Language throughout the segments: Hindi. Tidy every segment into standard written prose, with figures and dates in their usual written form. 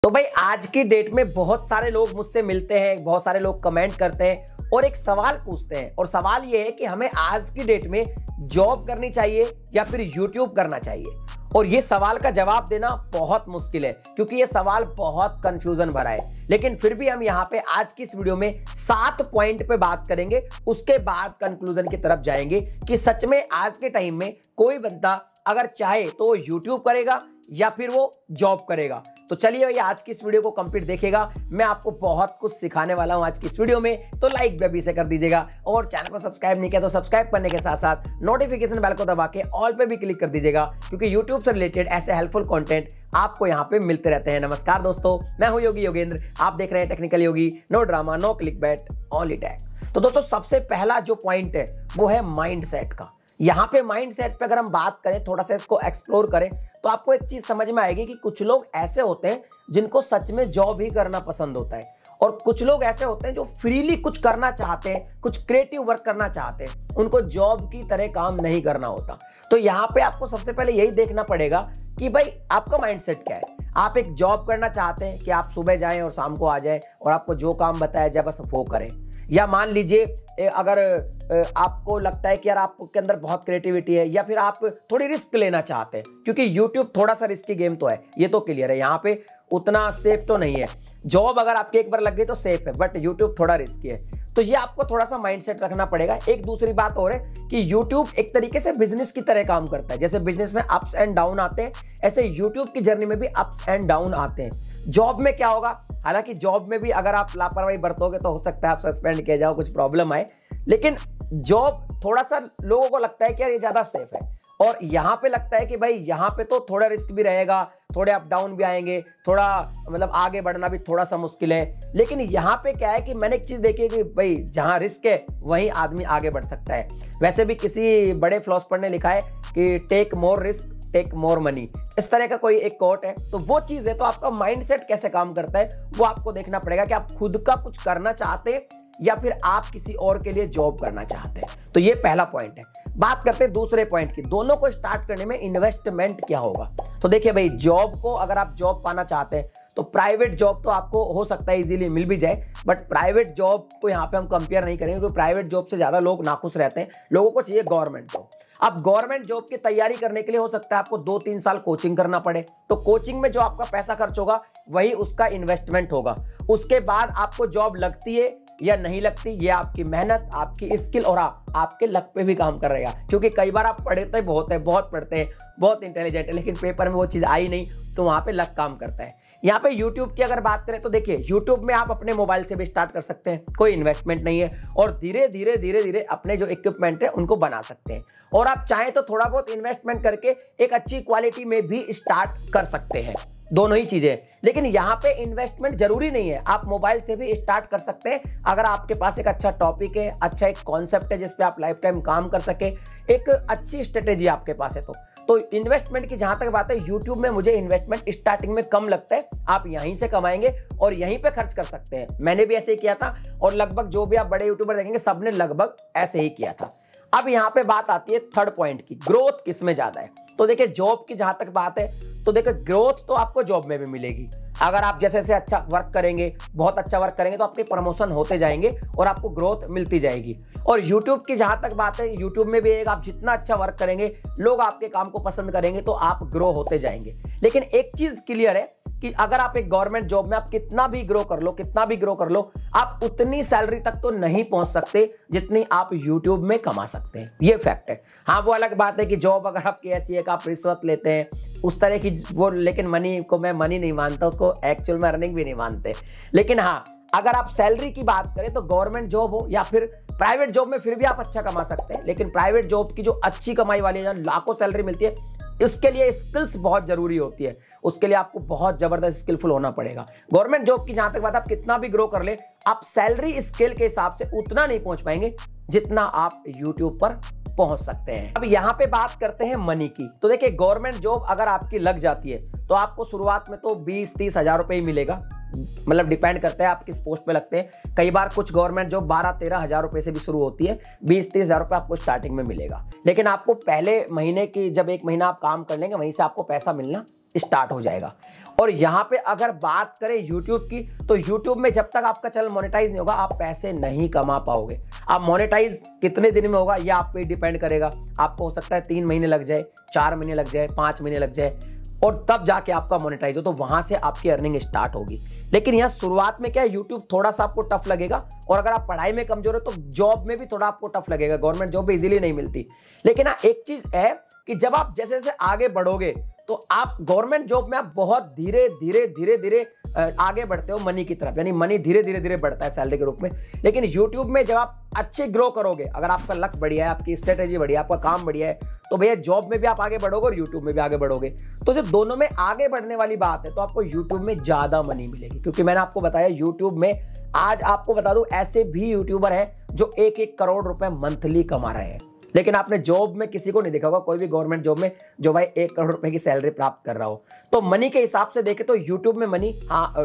तो भाई आज की डेट में बहुत सारे लोग मुझसे मिलते हैं, बहुत सारे लोग कमेंट करते हैं और एक सवाल पूछते हैं। और सवाल ये है कि हमें आज की डेट में जॉब करनी चाहिए या फिर यूट्यूब करना चाहिए। और ये सवाल का जवाब देना बहुत मुश्किल है क्योंकि ये सवाल बहुत कंफ्यूजन भरा है। लेकिन फिर भी हम यहाँ पे आज की इस वीडियो में 7 पॉइंट पे बात करेंगे, उसके बाद कंक्लूजन की तरफ जाएंगे कि सच में आज के टाइम में कोई बंदा अगर चाहे तो वो यूट्यूब करेगा या फिर वो जॉब करेगा। तो चलिए भैया आज की इस वीडियो को कंप्लीट देखेगा। मैं आपको बहुत कुछ सिखाने वाला हूं आज की इस वीडियो में, तो लाइक भी अभी से कर दीजिएगा और चैनल को सब्सक्राइब नहीं किया तो सब्सक्राइब करने के साथ साथ नोटिफिकेशन बेल को दबा के ऑल पे भी क्लिक कर दीजिएगा क्योंकि यूट्यूब से रिलेटेड ऐसे हेल्पफुल कंटेंट आपको यहाँ पे मिलते रहते हैं। नमस्कार दोस्तों, मैं हूं योगी योगेंद्र, आप देख रहे हैं technical yogi. No drama, no clickbait, only tag. तो दोस्तों सबसे पहला जो पॉइंट है वो है माइंड सेट का। यहाँ पे माइंड सेट पे अगर हम बात करें, थोड़ा सा इसको एक्सप्लोर करें तो आपको एक चीज समझ में आएगी कि कुछ लोग ऐसे होते हैं जिनको सच में जॉब ही करना पसंद होता है और कुछ लोग ऐसे होते हैं जो फ्रीली कुछ करना चाहते हैं, कुछ क्रिएटिव वर्क करना चाहते हैं, उनको जॉब की तरह काम नहीं करना होता। तो यहाँ पे आपको सबसे पहले यही देखना पड़ेगा कि भाई आपका माइंडसेट क्या है। आप एक जॉब करना चाहते हैं कि आप सुबह जाएं और शाम को आ जाएं और आपको जो काम बताया जाए बस वो करें, या मान लीजिए अगर आपको लगता है कि यार आपके अंदर बहुत क्रिएटिविटी है या फिर आप थोड़ी रिस्क लेना चाहते हैं, क्योंकि यूट्यूब थोड़ा सा रिस्की गेम तो है, ये तो क्लियर है। यहाँ पे उतना सेफ तो नहीं है। जॉब अगर आपकी एक बार लग गई तो सेफ है, बट यूट्यूब थोड़ा रिस्की है। तो ये आपको थोड़ा सा माइंडसेट रखना पड़ेगा। एक दूसरी बात और है कि यूट्यूब एक तरीके से बिजनेस की तरह काम करता है। जैसे बिजनेस में अप्स एंड डाउन आते हैं, ऐसे यूट्यूब की जर्नी में भी अप्स एंड डाउन आते हैं। जॉब में क्या होगा, हालांकि जॉब में भी अगर आप लापरवाही बरतोगे तो हो सकता है आप सस्पेंड किए जाओ, कुछ प्रॉब्लम आए। लेकिन जॉब थोड़ा सा लोगों को लगता है कि यार ये ज्यादा सेफ है, और यहाँ पे लगता है कि भाई यहाँ पे तो थोड़ा रिस्क भी रहेगा, थोड़े अप डाउन भी आएंगे, थोड़ा मतलब आगे बढ़ना भी थोड़ा सा मुश्किल है। लेकिन यहाँ पे क्या है कि मैंने एक चीज देखी है कि भाई जहाँ रिस्क है वहीं आदमी आगे बढ़ सकता है। वैसे भी किसी बड़े फिलोसोफर ने लिखा है कि take more risk take more money, इस तरह का कोई एक कोट है। तो वो चीज है। तो आपका माइंडसेट कैसे काम करता है वो आपको देखना पड़ेगा कि आप खुद का कुछ करना चाहते हैं या फिर आप किसी और के लिए जॉब करना चाहते हैं। तो ये पहला पॉइंट है। बात करते हैं दूसरे पॉइंट की, दोनों को स्टार्ट करने में इन्वेस्टमेंट क्या होगा। तो देखिए भाई, जॉब को अगर आप जॉब पाना चाहते हैं तो प्राइवेट जॉब तो आपको हो सकता है इजीली मिल भी जाए, बट प्राइवेट जॉब को यहाँ पे हम कंपेयर नहीं करेंगे क्योंकि प्राइवेट जॉब से ज्यादा लोग नाखुश रहते हैं। लोगों को चाहिए गवर्नमेंट जॉब। अब गवर्नमेंट जॉब की तैयारी करने के लिए हो सकता है आपको 2-3 साल कोचिंग करना पड़े, तो कोचिंग में जो आपका पैसा खर्च होगा वही उसका इन्वेस्टमेंट होगा। उसके बाद आपको जॉब लगती है या नहीं लगती, ये आपकी मेहनत, आपकी स्किल और आपके लक पे भी काम कर रहेगा। क्योंकि कई बार आप पढ़ते बहुत है, बहुत पढ़ते हैं, बहुत इंटेलिजेंट है, लेकिन पेपर में वो चीज आई नहीं, तो वहां पे लक काम करता है। यहाँ पे यूट्यूब की अगर बात करें तो देखिए, यूट्यूब में आप अपने मोबाइल से भी स्टार्ट कर सकते हैं, कोई इन्वेस्टमेंट नहीं है, और धीरे धीरे अपने जो इक्विपमेंट है उनको बना सकते हैं। और आप चाहें तो थोड़ा बहुत इन्वेस्टमेंट करके एक अच्छी क्वालिटी में भी स्टार्ट कर सकते हैं, दोनों ही चीजें। लेकिन यहाँ पे इन्वेस्टमेंट जरूरी नहीं है, आप मोबाइल से भी स्टार्ट कर सकते हैं अगर आपके पास एक अच्छा टॉपिक है, अच्छा एक कॉन्सेप्ट है जिसपे आप लाइफ टाइम काम कर सके, एक अच्छी स्ट्रेटेजी आपके पास है। तो इन्वेस्टमेंट की जहां तक बात है, यूट्यूब में मुझे इन्वेस्टमेंट स्टार्टिंग में कम लगता है। आप यहीं से कमाएंगे और यहीं पे खर्च कर सकते हैं। मैंने भी ऐसे ही किया था और लगभग जो भी आप बड़े यूट्यूबर देखेंगे सबने लगभग ऐसे ही किया था। अब यहाँ पे बात आती है थर्ड पॉइंट की, ग्रोथ किस में ज्यादा है। तो देखिए, जॉब की जहां तक बात है तो देखिए, ग्रोथ तो आपको जॉब में भी मिलेगी। अगर आप जैसे जैसे अच्छा वर्क करेंगे, बहुत अच्छा वर्क करेंगे, तो आपके प्रमोशन होते जाएंगे और आपको ग्रोथ मिलती जाएगी। और यूट्यूब की जहां तक बात है, यूट्यूब में भी एक आप जितना अच्छा वर्क करेंगे, लोग आपके काम को पसंद करेंगे, तो आप ग्रो होते जाएंगे। लेकिन एक चीज क्लियर है कि अगर आप एक गवर्नमेंट जॉब में आप कितना भी ग्रो कर लो, आप उतनी सैलरी तक तो नहीं पहुंच सकते जितनी आप यूट्यूब में कमा सकते हैं। ये फैक्ट है। हाँ, वो अलग बात है कि जॉब अगर आपकी ऐसी है कि आप रिश्वत लेते हैं उस तरह की वो, लेकिन मनी को मैं मनी नहीं मानता, उसको एक्चुअल में अर्निंग भी नहीं मानते। लेकिन हाँ, अगर आप सैलरी की बात करें तो गवर्नमेंट जॉब हो या फिर प्राइवेट जॉब में फिर भी आप अच्छा कमा सकते हैं। लेकिन प्राइवेट जॉब की जो अच्छी कमाई वाली है, जहाँ लाखों सैलरी मिलती है, उसके लिए स्किल्स बहुत जरूरी होती है। उसके लिए आपको बहुत जबरदस्त स्किलफुल होना पड़ेगा। गवर्नमेंट जॉब की जहां तक बात, आप कितना भी ग्रो कर ले, आप सैलरी स्केल के हिसाब से उतना नहीं पहुंच पाएंगे जितना आप यूट्यूब पर पहुंच सकते हैं। अब यहाँ पे बात करते हैं मनी की। तो देखिए, गवर्नमेंट जॉब अगर आपकी लग जाती है तो आपको शुरुआत में तो 20-30 हजार रुपए ही मिलेगा, मतलब डिपेंड करता है आप किस पोस्ट पे लगते हैं। कई बार कुछ गवर्नमेंट जॉब 12-13 हजार रुपए से भी शुरू होती है, 20-30 हजार रुपए आपको स्टार्टिंग में मिलेगा। लेकिन आपको पहले महीने की जब 1 महीना आप काम कर लेंगे, वहीं से आपको पैसा मिलना स्टार्ट हो जाएगा। और यहाँ पे अगर बात करें यूट्यूब की, तो यूट्यूब में जब तक आपका चैनल मोनेटाइज नहीं होगा आप पैसे नहीं कमा पाओगे। आप मोनेटाइज कितने दिन में होगा यह आप पे डिपेंड करेगा। आपको हो सकता है 3 महीने लग जाए, 4 महीने लग जाए, 5 महीने लग जाए, और तब जाके आपका मोनेटाइज हो, तो वहां से आपकी अर्निंग स्टार्ट होगी। लेकिन यहाँ शुरुआत में क्या है, यूट्यूब थोड़ा सा आपको टफ लगेगा, और अगर आप पढ़ाई में कमजोर हो तो जॉब में भी थोड़ा आपको टफ लगेगा। गवर्नमेंट जॉब भी इजीली नहीं मिलती। लेकिन हाँ, एक चीज है कि जब आप जैसे जैसे आगे बढ़ोगे तो आप गवर्नमेंट जॉब में आप बहुत धीरे धीरे आगे बढ़ते हो मनी की तरफ, यानी मनी धीरे धीरे बढ़ता है सैलरी के रूप में। लेकिन यूट्यूब में जब आप अच्छे ग्रो करोगे, अगर आपका लक बढ़िया है, आपकी स्ट्रेटेजी बढ़िया है, आपका काम बढ़िया है, तो भैया जॉब में भी आप आगे बढ़ोगे और यूट्यूब में भी आगे बढ़ोगे। तो जो दोनों में आगे बढ़ने वाली बात है, तो आपको यूट्यूब में ज्यादा मनी मिलेगी, क्योंकि मैंने आपको बताया यूट्यूब में आज आपको बता दूं ऐसे भी यूट्यूबर हैं जो 1-1 करोड़ रुपए मंथली कमा रहे हैं। लेकिन आपने जॉब में किसी को नहीं देखा होगा, कोई भी गवर्नमेंट जॉब में जो भाई 1 करोड़ रुपए की सैलरी प्राप्त कर रहा हो। तो मनी के हिसाब से देखें तो यूट्यूब में मनी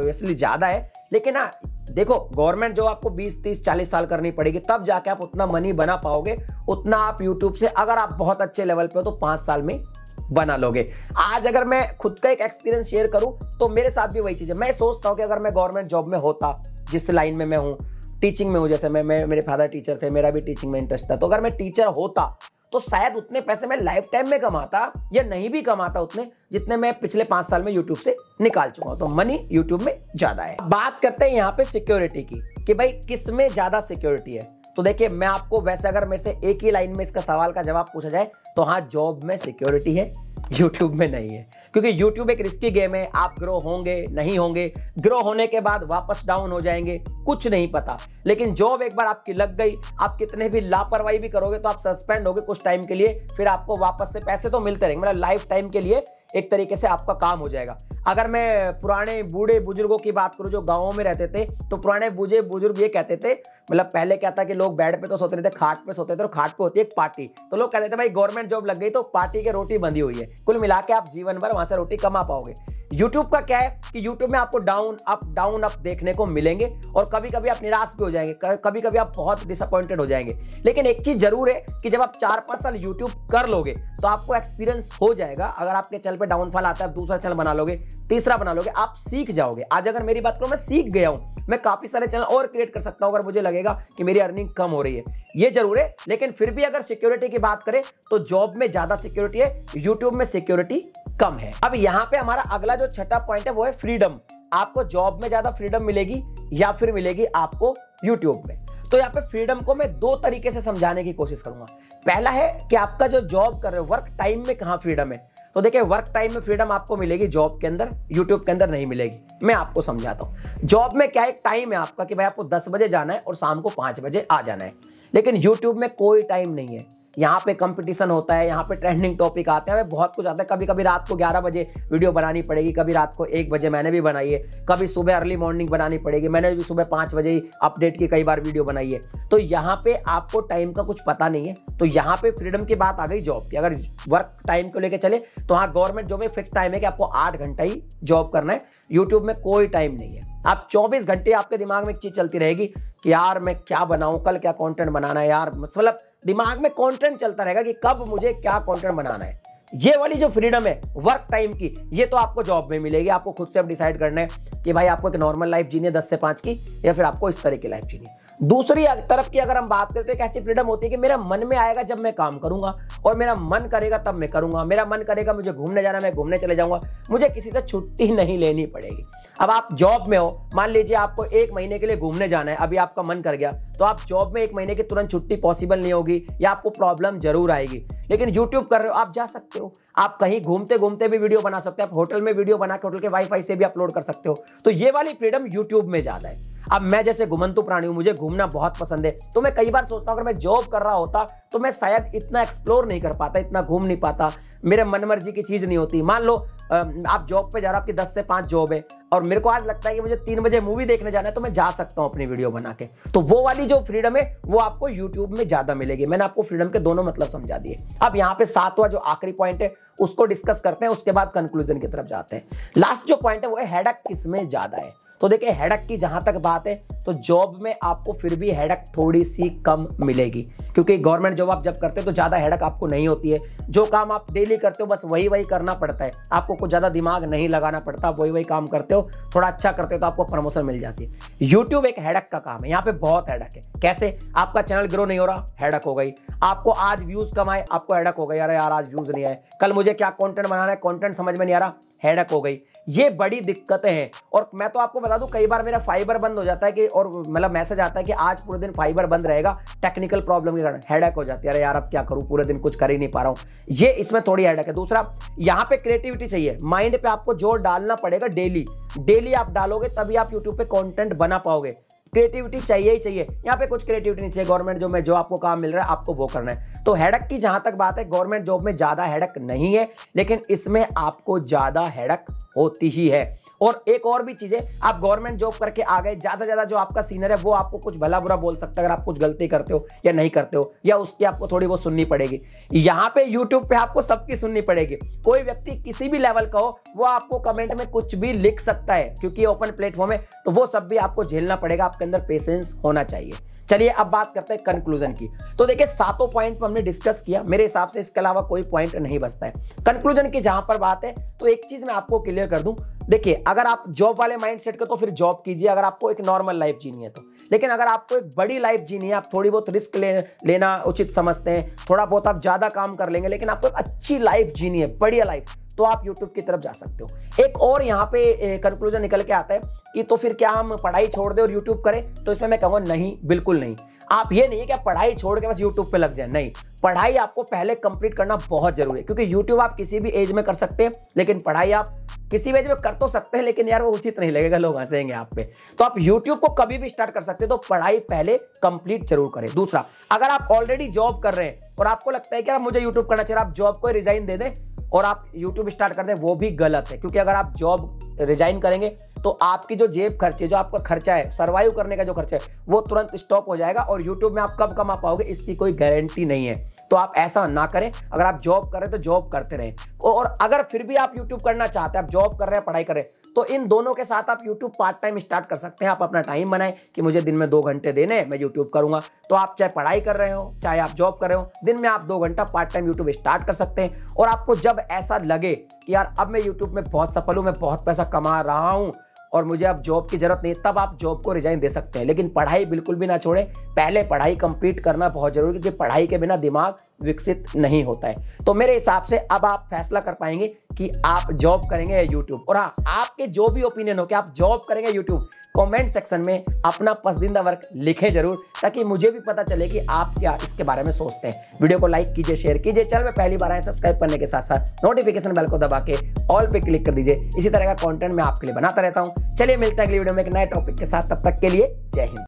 इसलिए ज्यादा है। लेकिन हाँ देखो, गवर्नमेंट जॉब आपको 20, 30, 40 साल करनी पड़ेगी, तब जाके आप उतना मनी बना पाओगे। उतना आप यूट्यूब से अगर आप बहुत अच्छे लेवल पे हो तो 5 साल में बना लोगे। आज अगर मैं खुद का एक एक्सपीरियंस शेयर करूं तो मेरे साथ भी वही चीज है। मैं सोचता हूं कि अगर मैं गवर्नमेंट जॉब में होता, जिस लाइन में मैं हूं, टीचिंग में हूं, जैसे मैं मेरे फादर टीचर थे, मेरा भी टीचिंग में इंटरेस्ट था, तो अगर मैं टीचर होता तो शायद उतने पैसे मैं लाइफ टाइम में कमाता या नहीं भी कमाता उतने जितने मैं पिछले 5 साल में यूट्यूब से निकाल चुका हूं। तो मनी यूट्यूब में ज्यादा है। बात करते हैं यहाँ पे सिक्योरिटी की कि भाई किस में ज्यादा सिक्योरिटी है। तो देखिए, मैं आपको वैसे अगर मेरे से एक ही लाइन में इसका सवाल का जवाब पूछा जाए तो हाँ, जॉब में सिक्योरिटी है, यूट्यूब में नहीं है। क्योंकि यूट्यूब एक रिस्की गेम है, आप ग्रो होंगे नहीं होंगे, ग्रो होने के बाद वापस डाउन हो जाएंगे, कुछ नहीं पता। लेकिन जॉब एक बार आपकी लग गई, आप कितने भी लापरवाही भी करोगे तो आप सस्पेंड होगे कुछ टाइम के लिए, फिर आपको वापस से पैसे तो मिलते रहेंगे, मतलब लाइफ टाइम के लिए एक तरीके से आपका काम हो जाएगा। अगर मैं पुराने बूढ़े बुजुर्गों की बात करूं जो गांवों में रहते थे, तो पुराने बूढ़े बुजुर्ग ये कहते थे, मतलब पहले क्या था कि लोग बेड पे तो सोते नहीं थे, खाट पे सोते थे, और खाट पे होती है एक पार्टी। तो लोग कहते थे भाई गवर्नमेंट जॉब लग गई तो पार्टी की रोटी बंधी हुई है, कुल मिला के आप जीवन भर वहां से रोटी कमा पाओगे। यूट्यूब का क्या है कि यूट्यूब में आपको डाउन अप देखने को मिलेंगे, और कभी कभी आप निराश भी हो जाएंगे, कभी कभी आप बहुत डिसअपॉइंटेड हो जाएंगे। लेकिन एक चीज जरूर है कि जब आप 4-5 साल यूट्यूब कर लोगे तो आपको एक्सपीरियंस हो जाएगा। अगर आपके चैनल पे डाउनफॉल आता है, आप दूसरा चैनल बना लोगे, तीसरा बना लोगे, आप सीख जाओगे। आज अगर मेरी बात करूं, मैं सीख गया हूं, मैं काफी सारे चैनल और क्रिएट कर सकता हूं अगर मुझे लगेगा कि मेरी अर्निंग कम हो रही है, ये जरूर है। लेकिन फिर भी अगर सिक्योरिटी की बात करें तो जॉब में ज्यादा सिक्योरिटी है, यूट्यूब में सिक्योरिटी कम है। अब यहां पे हमारा अगला जो छठा पॉइंट है वो है फ्रीडम। आपको जॉब में ज्यादा फ्रीडम मिलेगी या फिर मिलेगी आपको यूट्यूब में। तो यहाँ पे फ्रीडम को मैं 2 तरीके से समझाने की कोशिश करूंगा। पहला है कि आपका जो जॉब कर रहे हो, वर्क टाइम में कहां फ्रीडम है। तो देखिए, वर्क टाइम में फ्रीडम आपको मिलेगी जॉब के अंदर, यूट्यूब के अंदर नहीं मिलेगी। मैं आपको समझाता हूं। जॉब में क्या एक टाइम है आपका कि भाई आपको 10 बजे जाना है और शाम को 5 बजे आ जाना है। लेकिन यूट्यूब में कोई टाइम नहीं है। यहाँ पे कंपटीशन होता है, यहाँ पे ट्रेंडिंग टॉपिक आते हैं, बहुत कुछ आता है। कभी कभी रात को 11 बजे वीडियो बनानी पड़ेगी, कभी रात को 1 बजे, मैंने भी बनाई है। कभी सुबह अर्ली मॉर्निंग बनानी पड़ेगी, मैंने भी सुबह 5 बजे ही अपडेट की कई बार वीडियो बनाई है। तो यहाँ पे आपको टाइम का कुछ पता नहीं है। तो यहाँ पे फ्रीडम की बात आ गई जॉब की। अगर वर्क टाइम को लेकर चले तो हाँ, गवर्नमेंट जॉब में फिक्स टाइम है कि आपको 8 घंटा ही जॉब करना है। यूट्यूब में कोई टाइम नहीं है। आप 24 घंटे आपके दिमाग में एक चीज चलती रहेगी कि यार मैं क्या बनाऊं, कल क्या कंटेंट बनाना है यार, मतलब दिमाग में कंटेंट चलता रहेगा कि कब मुझे क्या कंटेंट बनाना है। ये वाली जो फ्रीडम है वर्क टाइम की, ये तो आपको जॉब में मिलेगी। आपको खुद से अब डिसाइड करना है कि भाई आपको एक नॉर्मल लाइफ जीनी है 10 से 5 की, या फिर आपको इस तरह की लाइफ जीनी है। दूसरी तरफ की अगर हम बात करें तो एक ऐसी फ्रीडम होती है कि मेरा मन में आएगा जब मैं काम करूंगा, और मेरा मन करेगा तब मैं करूंगा। मेरा मन करेगा मुझे घूमने जाना, मैं घूमने चले जाऊंगा, मुझे किसी से छुट्टी नहीं लेनी पड़ेगी। अब आप जॉब में हो, मान लीजिए आपको 1 महीने के लिए घूमने जाना है, अभी आपका मन कर गया, तो आप जॉब में 1 महीने की तुरंत छुट्टी पॉसिबल नहीं होगी, या आपको प्रॉब्लम जरूर आएगी। लेकिन यूट्यूब कर रहे हो, आप जा सकते हो, आप कहीं घूमते घूमते भी वीडियो बना सकते हो, आप होटल में वीडियो बना के होटल के वाईफाई से भी अपलोड कर सकते हो। तो ये वाली फ्रीडम यूट्यूब में ज्यादा है। अब मैं जैसे घुमंतु प्राणी हूं, मुझे घूमना बहुत पसंद है, तो मैं कई बार सोचता हूं अगर मैं जॉब कर रहा होता तो मैं शायद इतना एक्सप्लोर नहीं कर पाता, इतना घूम नहीं पाता, मेरे मन मर्जी की चीज नहीं होती। मान लो आप जॉब पे जा रहे हो, आपकी 10 से 5 जॉब है, और मेरे को आज लगता है कि मुझे 3 बजे मूवी देखने जाना है, तो मैं जा सकता हूं अपनी वीडियो बना के। तो वो वाली जो फ्रीडम है वो आपको यूट्यूब में ज्यादा मिलेगी। मैंने आपको फ्रीडम के दोनों मतलब समझा दिए। अब यहाँ पे 7वां जो आखिरी पॉइंट है उसको डिस्कस करते हैं, उसके बाद कंक्लूजन की तरफ जाते हैं। लास्ट जो पॉइंट है वो है हेडेक किसमें ज्यादा है। तो देखिए हेडक की जहां तक बात है तो जॉब में आपको फिर भी हेडक थोड़ी सी कम मिलेगी, क्योंकि गवर्नमेंट जॉब आप जब करते हो तो ज्यादा हेडक आपको नहीं होती है। जो काम आप डेली करते हो बस वही करना पड़ता है, आपको कुछ ज्यादा दिमाग नहीं लगाना पड़ता, वही काम करते हो, थोड़ा अच्छा करते हो तो आपको प्रमोशन मिल जाती है। यूट्यूब एक हेडक का काम है, यहाँ पे बहुत हेडक है। कैसे? आपका चैनल ग्रो नहीं हो रहा, हेडक हो गई। आपको आज व्यूज कम आए, आपको हेडक हो गई, अरे यार आज व्यूज नहीं आए, कल मुझे क्या कंटेंट बनाना है, कंटेंट समझ में नहीं आ रहा, हेडक हो गई। ये बड़ी दिक्कतें हैं। और मैं तो आपको बता दूं कई बार मेरा फाइबर बंद हो जाता है कि, और मतलब मैसेज आता है कि आज पूरे दिन फाइबर बंद रहेगा टेक्निकल प्रॉब्लम के कारण, हेडक हो जाती है, अरे यार अब क्या करूं, पूरे दिन कुछ कर ही नहीं पा रहा हूं। ये इसमें थोड़ी हेडक है। दूसरा, यहाँ पे क्रिएटिविटी चाहिए, माइंड पे आपको जोर डालना पड़ेगा। डेली आप डालोगे तभी आप यूट्यूब पे कंटेंट बना पाओगे। क्रिएटिविटी चाहिए ही चाहिए, यहाँ पे कुछ क्रिएटिविटी नहीं चाहिए। गवर्नमेंट जॉब में जो आपको काम मिल रहा है आपको वो करना है। तो हेडक की जहां तक बात है, गवर्नमेंट जॉब में ज्यादा हेडक नहीं है, लेकिन इसमें आपको ज्यादा हेडक होती ही है। और एक और भी चीज है, आप गवर्नमेंट जॉब करके आ गए, ज्यादा जो आपका सीनियर है वो आपको कुछ भला बुरा बोल सकता है अगर आप कुछ गलती करते हो या नहीं करते हो, या उसकी आपको थोड़ी बहुत सुननी पड़ेगी। यहाँ पे यूट्यूब पे आपको सबकी सुननी पड़ेगी। कोई व्यक्ति किसी भी लेवल का हो वो आपको कमेंट में कुछ भी लिख सकता है, क्योंकि ये ओपन प्लेटफॉर्म है, तो वो सब भी आपको झेलना पड़ेगा। आपके अंदर पेशेंस होना चाहिए। चलिए अब बात करते हैं कंक्लूजन की। तो देखिए 7 पॉइंट हमने डिस्कस किया, मेरे हिसाब से इसके अलावा कोई पॉइंट नहीं बचता है। कंक्लूजन की जहां पर बात है तो एक चीज मैं आपको क्लियर कर दूं, देखिए अगर आप जॉब वाले माइंडसेट के तो फिर जॉब कीजिए अगर आपको एक नॉर्मल लाइफ जीनी है तो। लेकिन अगर आपको एक बड़ी लाइफ जीनी है, आप थोड़ी बहुत रिस्क लेना उचित समझते हैं, थोड़ा बहुत आप ज्यादा काम कर लेंगे, लेकिन आपको एक अच्छी लाइफ जीनी है, बढ़िया लाइफ, तो आप YouTube की तरफ जा सकते हो। एक और यहाँ पे कंक्लूजन निकल के आता है कि तो फिर क्या हम पढ़ाई छोड़ दें और YouTube करें? तो इसमें मैं कहूँगा नहीं, बिल्कुल नहीं। आप ये नहीं है कि आप पढ़ाई छोड़ के बस YouTube पे लग जाए, नहीं। पढ़ाई आपको पहले कंप्लीट करना बहुत जरूरी है, क्योंकि YouTube आप किसी भी एज में कर सकते हैं, लेकिन पढ़ाई आप किसी भी एज में कर तो सकते हैं, लेकिन यार वो उचित नहीं लगेगा, लोग हंसेंगे आप पे। तो आप YouTube को कभी भी स्टार्ट कर सकते हैं, तो पढ़ाई पहले कंप्लीट जरूर करें। दूसरा, अगर आप ऑलरेडी जॉब कर रहे हैं और आपको लगता है कि यार मुझे YouTube करना चाहिए, आप जॉब को रिजाइन दे दें और आप YouTube स्टार्ट कर दें, वो भी गलत है। क्योंकि अगर आप जॉब रिजाइन करेंगे तो आपकी जो जेब खर्चे, जो आपका खर्चा है, सर्वाइव करने का जो खर्चा है, वो तुरंत स्टॉप हो जाएगा और YouTube में आप कब कमा पाओगे इसकी कोई गारंटी नहीं है। तो आप ऐसा ना करें। अगर आप जॉब कर रहे हैं तो जॉब करते रहें, और अगर फिर भी आप YouTube करना चाहते हैं, आप जॉब कर रहे हैं, पढ़ाई कर रहे हैं, तो इन दोनों के साथ आप YouTube पार्ट टाइम स्टार्ट कर सकते हैं। आप अपना टाइम बनाएं कि मुझे दिन में 2 घंटे देने, मैं YouTube करूंगा। तो आप चाहे पढ़ाई कर रहे हो, चाहे आप जॉब कर रहे हो, दिन में आप 2 घंटा पार्ट टाइम YouTube स्टार्ट कर सकते हैं। और आपको जब ऐसा लगे कि यार अब मैं YouTube में बहुत सफल हूं, मैं बहुत पैसा कमा रहा हूं और मुझे अब जॉब की जरूरत नहीं, तब आप जॉब को रिजाइन दे सकते हैं। लेकिन पढ़ाई बिल्कुल भी ना छोड़ें, पहले पढ़ाई कंप्लीट करना बहुत जरूरी है, क्योंकि पढ़ाई के बिना दिमाग विकसित नहीं होता है। तो मेरे हिसाब से अब आप फैसला कर पाएंगे कि आप जॉब करेंगे या यूट्यूब। और हाँ, आपके जो भी ओपिनियन हो कि आप जॉब करेंगे यूट्यूब, कमेंट सेक्शन में अपना पसंदीदा वर्क लिखें जरूर, ताकि मुझे भी पता चले कि आप क्या इसके बारे में सोचते हैं। वीडियो को लाइक कीजिए, शेयर कीजिए, चैनल में पहली बार आए सब्सक्राइब करने के साथ साथ नोटिफिकेशन बेल को दबा के ऑल पे क्लिक कर दीजिए। इसी तरह का कंटेंट मैं आपके लिए बनाता रहता हूं। चलिए मिलते हैं अगली वीडियो में एक नए टॉपिक के साथ, तब तक के लिए जय हिंद।